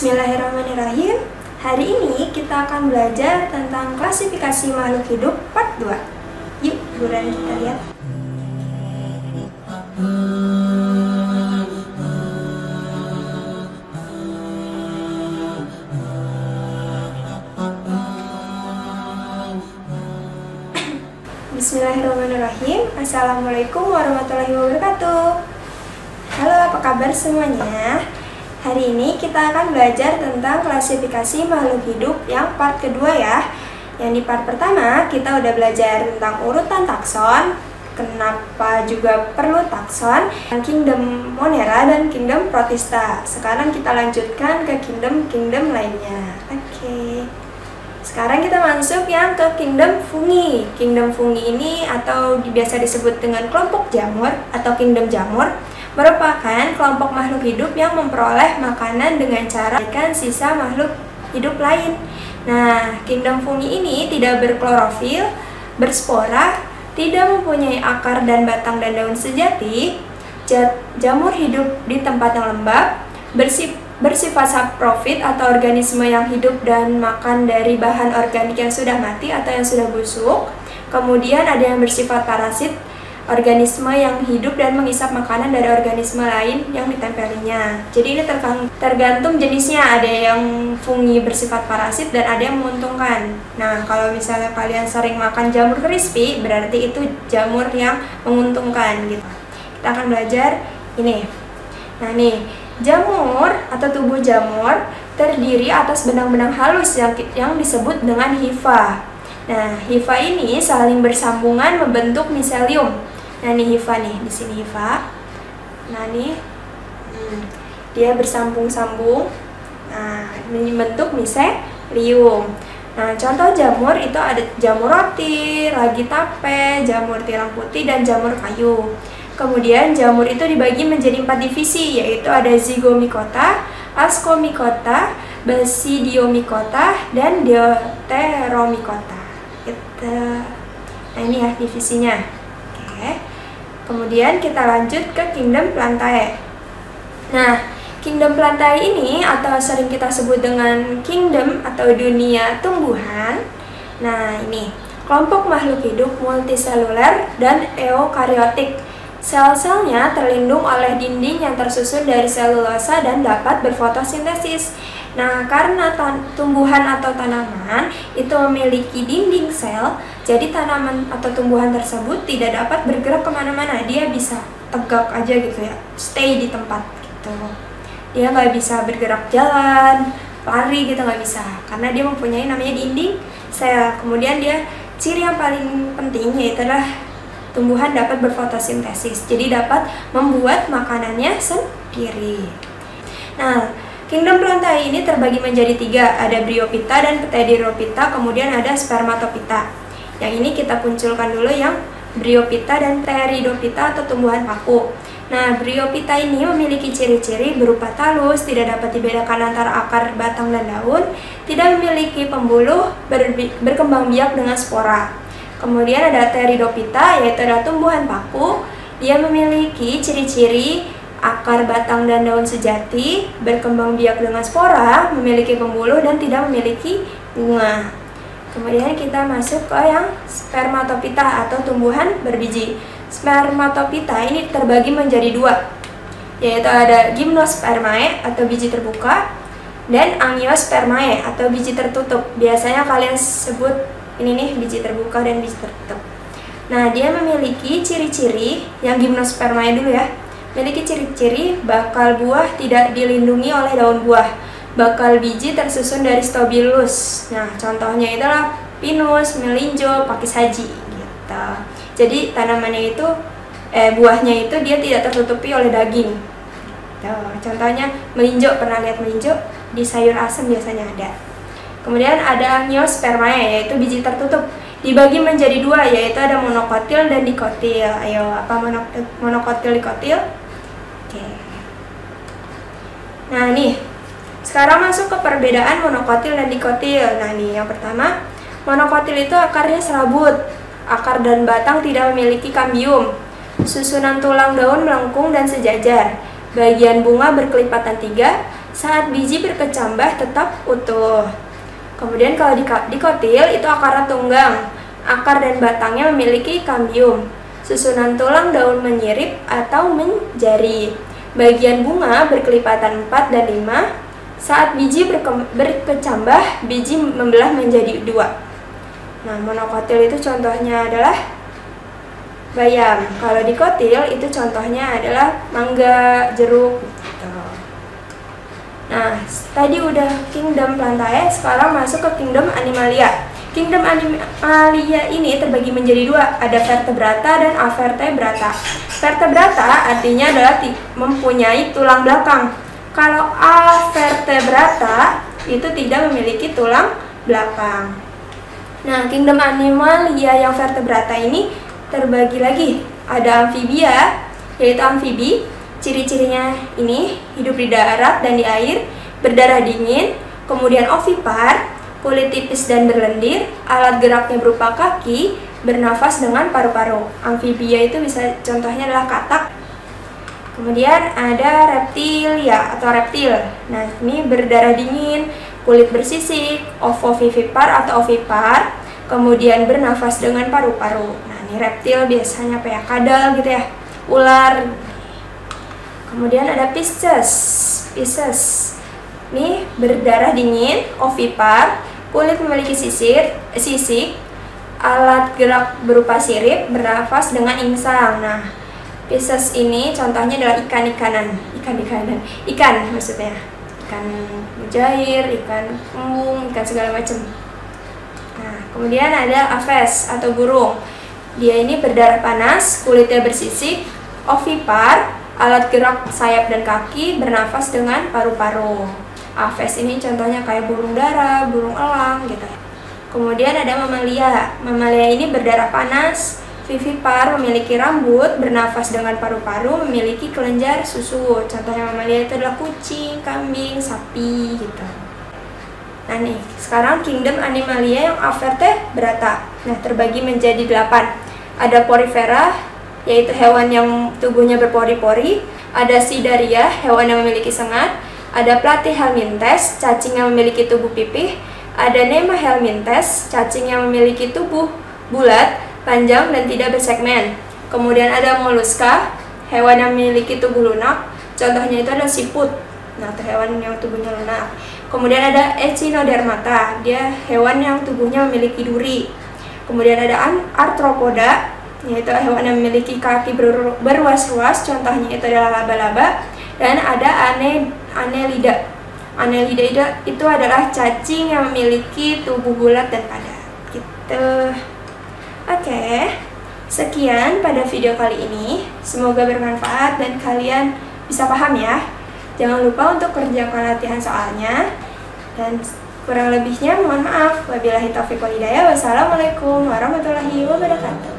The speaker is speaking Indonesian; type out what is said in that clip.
Bismillahirrahmanirrahim. Hari ini kita akan belajar tentang klasifikasi makhluk hidup part 2. Yuk, buruan kita lihat. Bismillahirrahmanirrahim. Assalamualaikum warahmatullahi wabarakatuh. Halo, apa kabar semuanya? Hari ini kita akan belajar tentang klasifikasi makhluk hidup yang part kedua ya. Yang di part pertama kita udah belajar tentang urutan takson, kenapa juga perlu takson, kingdom Monera dan kingdom Protista. Sekarang kita lanjutkan ke kingdom lainnya. Oke. Sekarang kita masuk yang ke kingdom fungi. Kingdom fungi ini atau biasa disebut dengan kelompok jamur atau kingdom jamur merupakan kelompok makhluk hidup yang memperoleh makanan dengan cara makan sisa makhluk hidup lain. Nah, kingdom fungi ini tidak berklorofil, berspora, tidak mempunyai akar dan batang dan daun sejati, jamur hidup di tempat yang lembab, bersifat saprofit atau organisme yang hidup dan makan dari bahan organik yang sudah mati atau yang sudah busuk. Kemudian ada yang bersifat parasit, organisme yang hidup dan menghisap makanan dari organisme lain yang ditempelinya. Jadi ini tergantung jenisnya, ada yang fungi bersifat parasit dan ada yang menguntungkan. Nah, kalau misalnya kalian sering makan jamur crispy, berarti itu jamur yang menguntungkan gitu. Kita akan belajar ini. Nah nih, jamur atau tubuh jamur terdiri atas benang-benang halus yang disebut dengan hifa. Nah, hifa ini saling bersambungan membentuk miselium. Nah, ini hifa nih, di sini hifa. Nah, nih dia bersambung-sambung. Nah, membentuk miselium. Nah, contoh jamur itu ada jamur roti, ragi tape, jamur tiram putih, dan jamur kayu. Kemudian jamur itu dibagi menjadi 4 divisi, yaitu ada zygomicota, ascomicota, basidiomicota, dan deuteromicota. Nah, ini ya divisinya. Oke. Kemudian kita lanjut ke kingdom plantae. Nah, kingdom plantae ini atau sering kita sebut dengan kingdom atau dunia tumbuhan. Nah, ini kelompok makhluk hidup multiseluler dan eukariotik. Sel-selnya terlindung oleh dinding yang tersusun dari selulosa dan dapat berfotosintesis. Nah, karena tumbuhan atau tanaman itu memiliki dinding sel, jadi tanaman atau tumbuhan tersebut tidak dapat bergerak kemana-mana. Dia bisa tegak aja gitu ya, stay di tempat gitu. Dia nggak bisa bergerak jalan, lari gitu, nggak bisa. Karena dia mempunyai namanya dinding sel. Kemudian dia ciri yang paling penting yaitu adalah tumbuhan dapat berfotosintesis, jadi dapat membuat makanannya sendiri. Nah, kingdom plantae ini terbagi menjadi 3, ada Bryophyta dan Pteridophita, kemudian ada Spermatophyta. Yang ini kita munculkan dulu yang Bryophyta dan Pteridophita atau tumbuhan paku. Nah, Bryophyta ini memiliki ciri-ciri berupa talus, tidak dapat dibedakan antara akar, batang, dan daun, tidak memiliki pembuluh, berkembang biak dengan spora. Kemudian ada Pteridophita, yaitu adalah tumbuhan paku. Dia memiliki ciri-ciri akar, batang, dan daun sejati, berkembang biak dengan spora, memiliki pembuluh, dan tidak memiliki bunga. Kemudian kita masuk ke yang Spermatophyta atau tumbuhan berbiji. Spermatophyta ini terbagi menjadi 2, yaitu ada Gymnospermae atau biji terbuka dan Angiospermae atau biji tertutup. Biasanya kalian sebut ini nih biji terbuka dan biji tertutup. Nah, dia memiliki ciri-ciri yang Gymnospermae dulu ya. Memiliki ciri-ciri bakal buah tidak dilindungi oleh daun buah. Bakal biji tersusun dari stobilus. Nah, contohnya itulah pinus, melinjo, pakis haji gitu. Jadi tanamannya itu buahnya itu dia tidak tertutupi oleh daging. Tuh, contohnya melinjo, pernah lihat melinjo? Di sayur asem biasanya ada. Kemudian ada Angiospermae, yaitu biji tertutup. Dibagi menjadi 2, yaitu ada monokotil dan dikotil. Ayo, apa monokotil, dikotil? Oke. Nah, nih. Sekarang masuk ke perbedaan monokotil dan dikotil. Nah, nih yang pertama, monokotil itu akarnya serabut. Akar dan batang tidak memiliki kambium. Susunan tulang daun melengkung dan sejajar. Bagian bunga berkelipatan 3. Saat biji berkecambah tetap utuh. Kemudian kalau dikotil itu akarnya tunggang. Akar dan batangnya memiliki kambium. Susunan tulang daun menyirip atau menjari. Bagian bunga berkelipatan 4 dan 5. Saat biji berkecambah, biji membelah menjadi 2. Nah, monokotil itu contohnya adalah bayam. Kalau dikotil itu contohnya adalah mangga, jeruk gitu. Nah, tadi udah kingdom Plantae, sekarang masuk ke kingdom Animalia. Kingdom Animalia ini terbagi menjadi 2, ada vertebrata dan avertebrata. Vertebrata artinya adalah mempunyai tulang belakang. Kalau avertebrata itu tidak memiliki tulang belakang. Nah, kingdom Animalia yang vertebrata ini terbagi lagi. Ada amfibia, yaitu amfibi. Ciri-cirinya ini hidup di darat dan di air, berdarah dingin. Kemudian ovipar, kulit tipis dan berlendir, alat geraknya berupa kaki, bernafas dengan paru-paru. Amfibia itu bisa contohnya adalah katak. Kemudian ada reptilia atau reptil. Nah, ini berdarah dingin, kulit bersisik, ovovivipar atau ovipar, kemudian bernafas dengan paru-paru. Nah, ini reptil biasanya apa ya? Kadal gitu ya, ular. Kemudian ada Pisces. Ini berdarah dingin, ovipar, kulit memiliki sisik, alat gerak berupa sirip, bernafas dengan insang. Nah, Pisces ini contohnya adalah ikan maksudnya. Ikan mujair, ikan embung, ikan segala macam. Nah, kemudian ada Aves atau burung. Dia ini berdarah panas, kulitnya bersisik, ovipar, alat gerak sayap dan kaki, bernafas dengan paru-paru. Aves ini contohnya kayak burung dara, burung elang gitu. Kemudian ada mamalia. Mamalia ini berdarah panas, vivipar, memiliki rambut, bernafas dengan paru-paru, memiliki kelenjar susu. Contohnya mamalia itu adalah kucing, kambing, sapi gitu. Nah nih, sekarang kingdom Animalia yang avertebrata. Nah, terbagi menjadi 8. Ada porifera, yaitu hewan yang tubuhnya berpori-pori. Ada Sidaria, hewan yang memiliki sengat. Ada Platyhelminthes, cacing yang memiliki tubuh pipih. Ada Nemahelminthes, cacing yang memiliki tubuh bulat, panjang dan tidak bersegmen. Kemudian ada Mollusca, hewan yang memiliki tubuh lunak. Contohnya itu adalah siput. Nah, itu hewan yang tubuhnya lunak. Kemudian ada Echinodermata, dia hewan yang tubuhnya memiliki duri. Kemudian ada Arthropoda, yaitu hewan yang memiliki kaki berruas-ruas. Contohnya itu adalah laba-laba. Dan ada Annelida. Annelida itu adalah cacing yang memiliki tubuh bulat dan padat. Gitu. Oke, sekian pada video kali ini. Semoga bermanfaat dan kalian bisa paham ya. Jangan lupa untuk kerjakan latihan soalnya. Dan kurang lebihnya mohon maaf. Wabillahi taufiq wal hidayah. Wassalamualaikum warahmatullahi wabarakatuh.